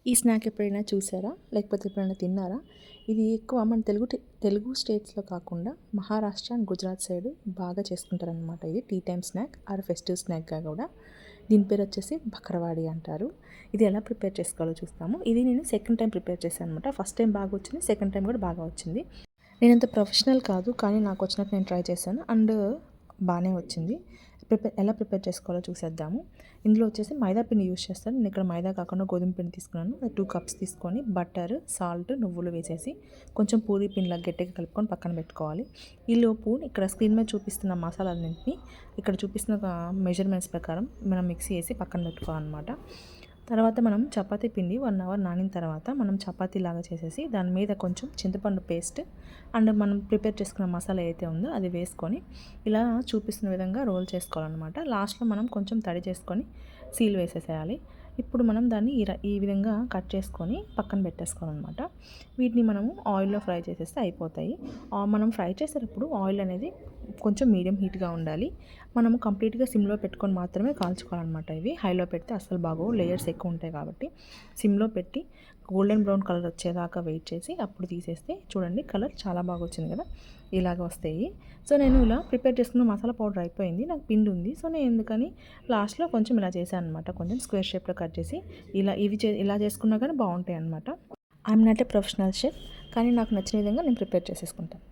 ఈ స్నాక్ ఎప్పుడైనా చూసారా? లేకపోతే ఎప్పుడైనా తిన్నారా? ఇది ఎక్కువ మన తెలుగు స్టేట్స్‌లో కాకుండా మహారాష్ట్ర అండ్ గుజరాత్ సైడ్ బాగా చేసుకుంటారనమాట. ఇది tea time snack or festive స్నాక్‌గా కూడా. దీని పేరొచ్చేసి బకరవాడి అంటారు. ఇది ఎలా ప్రిపేర్ చేసుకోవాలో చూస్తాము. ఇది నేను సెకండ్ టైం ప్రిపేర్ చేశాను అనమాట. ఫస్ట్ టైం బాగా వచ్చింది. సెకండ్ టైం కూడా బాగా వచ్చింది. నేనంత ప్రొఫెషనల్ కాదు, కానీ నాకొచ్చినట్టు నేను ట్రై చేశాను అండ్ బానే వచ్చింది. ఎలా ప్రిపేర్ చేసుకోవాలో చూసేద్దాము. ఇందులో వచ్చేసి మైదా పిండి యూజ్ చేస్తాను. నేను ఇక్కడ మైదా కాకుండా గోధుమ పిండి తీసుకున్నాను. 2 కప్స్ తీసుకొని బటర్, సాల్ట్, నువ్వులు వేసేసి కొంచెం పూరీ పిండిలా గట్టిగా కలుపుకొని పక్కన పెట్టుకోవాలి. ఈలోపు ఇక్కడ స్క్రీన్ మీద చూపిస్తున్న మసాలాలన్నింటినీ ఇక్కడ చూపిస్తున్న మెజర్మెంట్స్ ప్రకారం మనం మిక్సీ వేసి పక్కన పెట్టుకోవాలన్నమాట. తర్వాత మనం చపాతీ పిండి 1 అవర్ నానిన తర్వాత మనం చపాతీలాగా చేసేసి దాని మీద కొంచెం చింతపండు పేస్ట్ అండ్ మనం ప్రిపేర్ చేసుకున్న మసాలా ఏదైతే ఉందో అది వేసుకొని ఇలా చూపిస్తున్న విధంగా రోల్ చేసుకోవాలన్నమాట. లాస్ట్లో మనం కొంచెం తడి చేసుకొని సీల్ వేసేసేయాలి. ఇప్పుడు మనం దాన్ని ఈ విధంగా కట్ చేసుకొని పక్కన పెట్టేసుకోవాలన్నమాట. వీటిని మనము ఆయిల్లో ఫ్రై చేసేస్తే అయిపోతాయి. మనం ఫ్రై చేసేటప్పుడు ఆయిల్ అనేది కొంచెం మీడియం హీట్గా ఉండాలి. మనము కంప్లీట్గా సిమ్లో పెట్టుకొని మాత్రమే కాల్చుకోవాలన్నమాట. ఇవి హైలో పెడితే అస్సలు బాగోవు, లేయర్స్ ఎక్కువ ఉంటాయి కాబట్టి సిమ్లో పెట్టి గోల్డెన్ బ్రౌన్ కలర్ వచ్చేదాకా వెయిట్ చేసి అప్పుడు తీసేస్తే చూడండి కలర్ చాలా బాగా వచ్చింది కదా, ఇలాగ వస్తాయి. సో నేను ఇలా ప్రిపేర్ చేసుకున్న మసాలా పౌడర్ అయిపోయింది, నాకు పిండి ఉంది. సో నేను ఎందుకని లాస్ట్లో కొంచెం ఇలా చేశాను అనమాట. కొంచెం స్క్వేర్ షేప్లో కట్ చేసి ఇలా చేసుకున్నా కానీ బాగుంటాయి అనమాట. I'm not a professional chef, కానీ నాకు నచ్చిన విధంగా నేను ప్రిపేర్ చేసేసుకుంటాను.